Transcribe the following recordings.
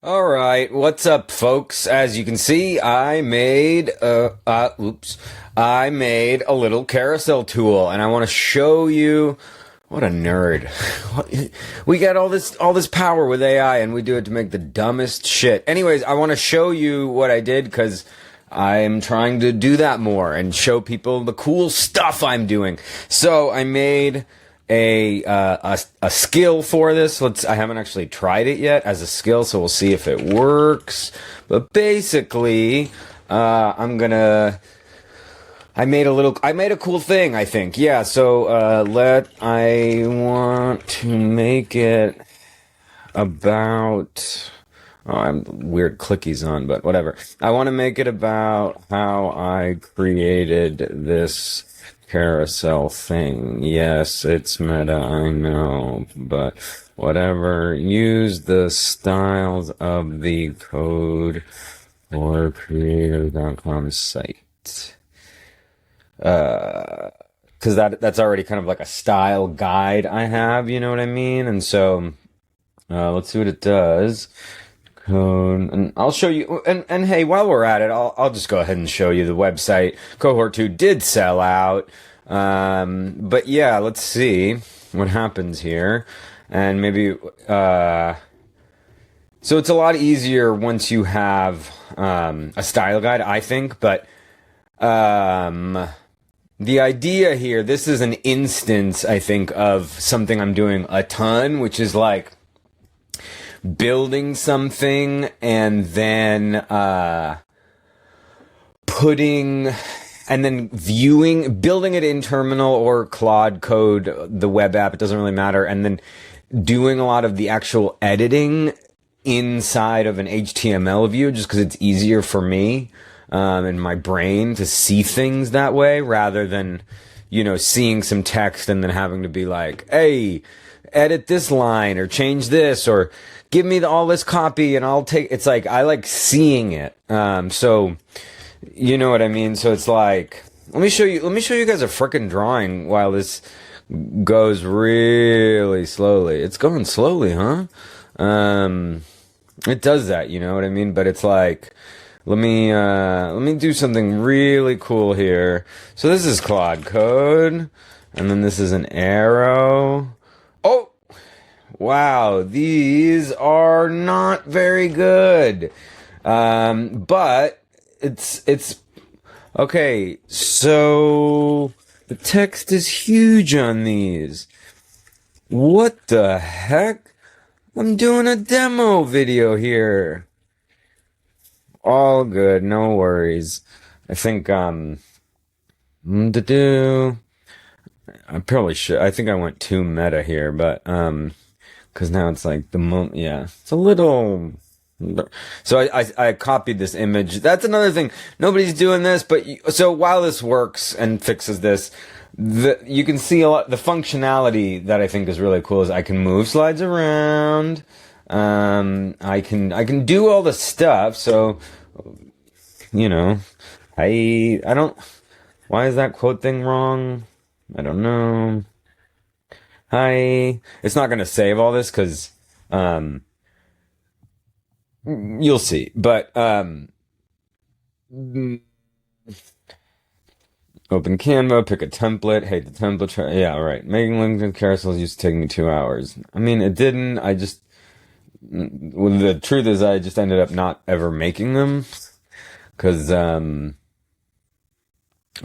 All right, what's up, folks? As you can see, I made I made a little carousel tool, and I want to show you. What a nerd! We got all this power with AI, and we do it to make the dumbest shit. Anyways, I want to show you what I did because I'm trying to do that more and show people the cool stuff I'm doing. So I made a skill for this. I haven't actually tried it yet as a skill, so we'll see if it works. But basically, I made a cool thing, I think. Yeah, so I want to make it about. Oh, I'm weird clickies on, but whatever. I want to make it about how I created this carousel thing. Yes, it's meta, I know, but whatever. Use the styles of the code for creator.com site. Because that's already kind of like a style guide I have, you know what I mean? And so, let's see what it does. Code, and I'll show you. And hey, while we're at it, I'll just go ahead and show you the website. Cohort 2 did sell out, but yeah, let's see what happens here, and maybe. So it's a lot easier once you have a style guide, I think. But the idea here, this is an instance, I think, of something I'm doing a ton, which is like building something and then building it in Terminal or Claude Code, the web app, it doesn't really matter, and then doing a lot of the actual editing inside of an HTML view just because it's easier for me in my brain to see things that way rather than, seeing some text and then having to be like, hey, edit this line or change this or give me all this copy and I'll take. It's like I like seeing it. So you know what I mean. So it's like let me show you guys a frickin' drawing while this goes really slowly. It's going slowly, huh? It does that, you know what I mean. But it's like let me do something really cool here. So this is Claude Code, and then this is an arrow. Oh. Wow, these are not very good. But it's okay. So the text is huge on these. What the heck? I'm doing a demo video here. All good, no worries. I think I probably should. I think I went too meta here, but because now it's like yeah, it's a little. So I copied this image. That's another thing. Nobody's doing this, but so while this works and fixes this, you can see a lot. The functionality that I think is really cool is I can move slides around. I can do all the stuff. So, I don't. Why is that quote thing wrong? I don't know. Hi. It's not going to save all this because you'll see. But open Canva, pick a template. Hate the template. Yeah, right. Making links and carousels used to take me 2 hours. I mean, it didn't. Well, the truth is I just ended up not ever making them because I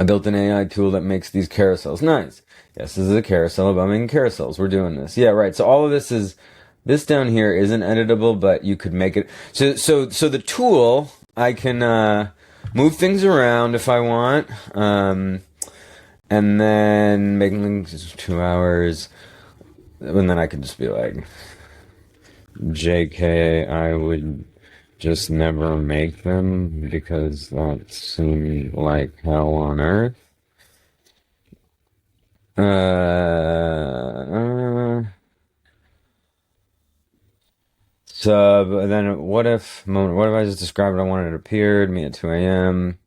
built an AI tool that makes these carousels. Nice. Yes, this is a carousel about making carousels. We're doing this. Yeah, right. So all of this down here isn't editable, but you could make it. So the tool, I can move things around if I want, and then making links is 2 hours, and then I can just be like, JK, I would just never make them because that seemed like hell on earth. Then what if I just described I wanted it appeared me at 2 a.m.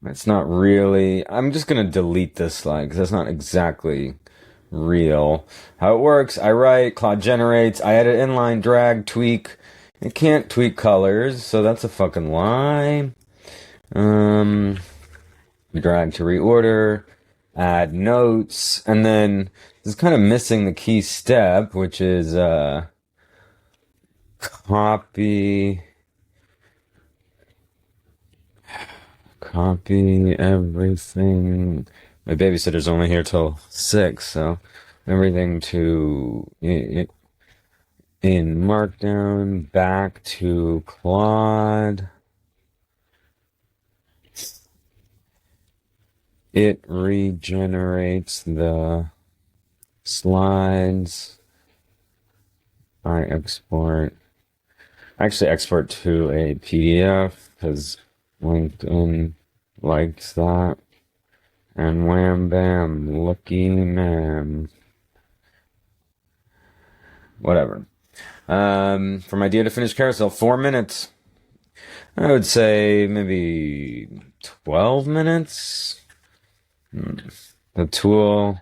It's not really. I'm just gonna delete this slide because that's not exactly real. How it works, I write, Claude generates, I edit inline, drag, tweak, It can't tweak colors, so that's a fucking lie. Drag to reorder, add notes, and then this is kind of missing the key step, which is copy everything. My babysitter's only here till 6, so everything to in markdown back to Claude. It regenerates the slides. I actually export to a PDF because LinkedIn likes that. And wham bam, looky ma'am. Whatever. From idea to finished carousel, 4 minutes. I would say maybe 12 minutes. The tool.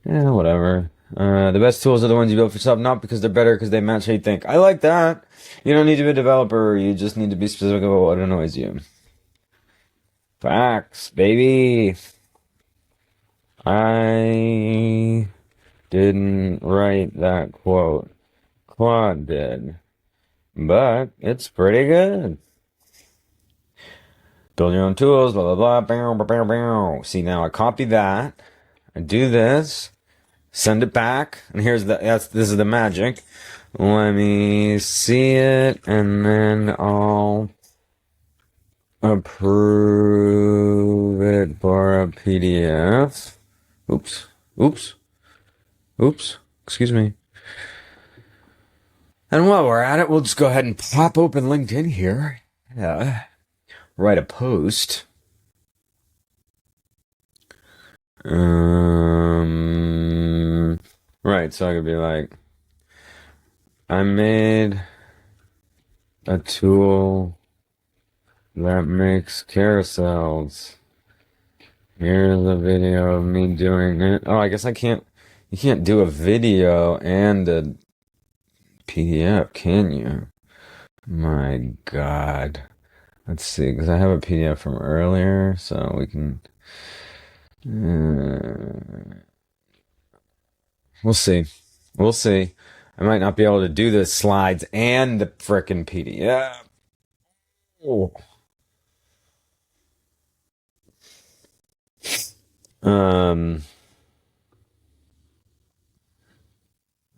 Yeah, whatever. The best tools are the ones you build for yourself, not because they're better, because they match how you think. I like that. You don't need to be a developer. You just need to be specific about what annoys you. Facts, baby. I didn't write that quote. Claude did. But it's pretty good. Build your own tools, blah, blah, blah. See, now I copy that. I do this. Send it back. And this is the magic. Let me see it. And then I'll approve it for a PDF. Oops. Excuse me. And while we're at it, we'll just go ahead and pop open LinkedIn here. Yeah. Write a post. Right, so I could be like, I made a tool that makes carousels. Here's a video of me doing it. Oh, I guess you can't do a video and a PDF, can you? My God. Let's see, because I have a PDF from earlier, so we can... we'll see. I might not be able to do the slides and the frickin' PDF. Oh.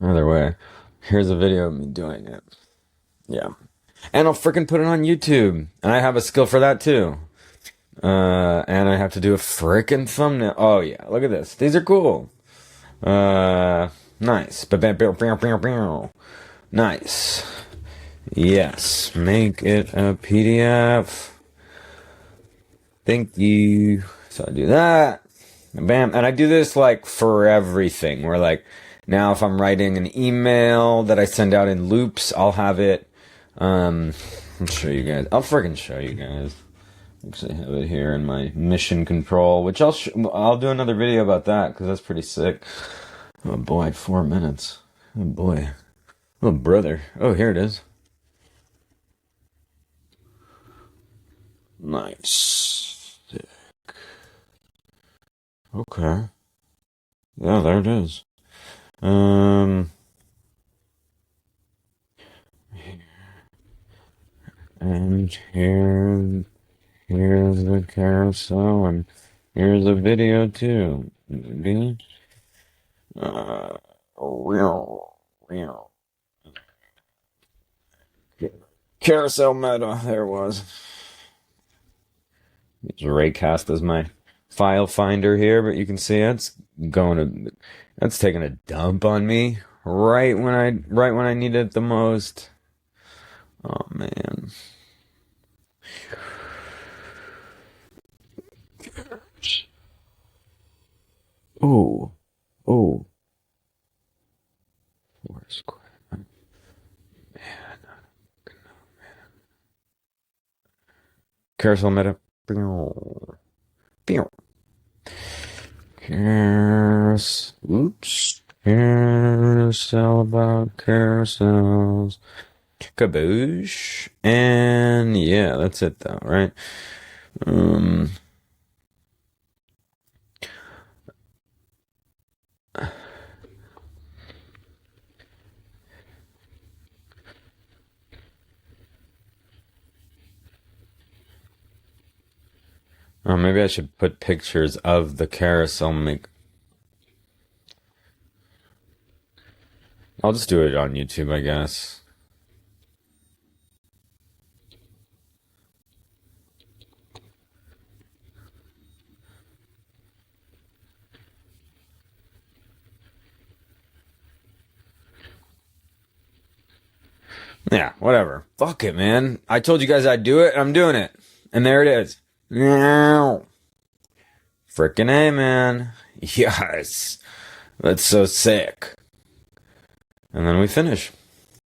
Either way, here's a video of me doing it. Yeah. And I'll frickin' put it on YouTube. And I have a skill for that too. And I have to do a frickin' thumbnail. Oh yeah, look at this. These are cool. Nice. Nice. Yes. Make it a PDF. Thank you. So I do that. Bam. And I do this like for everything. Where like now if I'm writing an email that I send out in loops, I'll have it. I'll show you guys. I'll freaking show you guys. Actually have it here in my mission control, which I'll do another video about that because that's pretty sick. Oh boy, 4 minutes. Oh boy. Oh brother. Oh, here it is. Nice. Sick. Okay. Yeah, there it is. And here's the carousel, and here's a video too. Maybe. Real. Carousel meta. There it was. Use Raycast as my file finder here, but you can see that's taking a dump on me right when I need it the most. Oh man. Oh. Foursquare. Man. Carousel meta. Carousel Oops. Carousel about carousels. Kaboosh. And yeah, that's it though, right? Oh, maybe I should put pictures of the carousel I'll just do it on YouTube, I guess. Yeah, whatever. Fuck it, man. I told you guys I'd do it, and I'm doing it. And there it is. Meow. Frickin' A, man. Yes. That's so sick. And then we finish.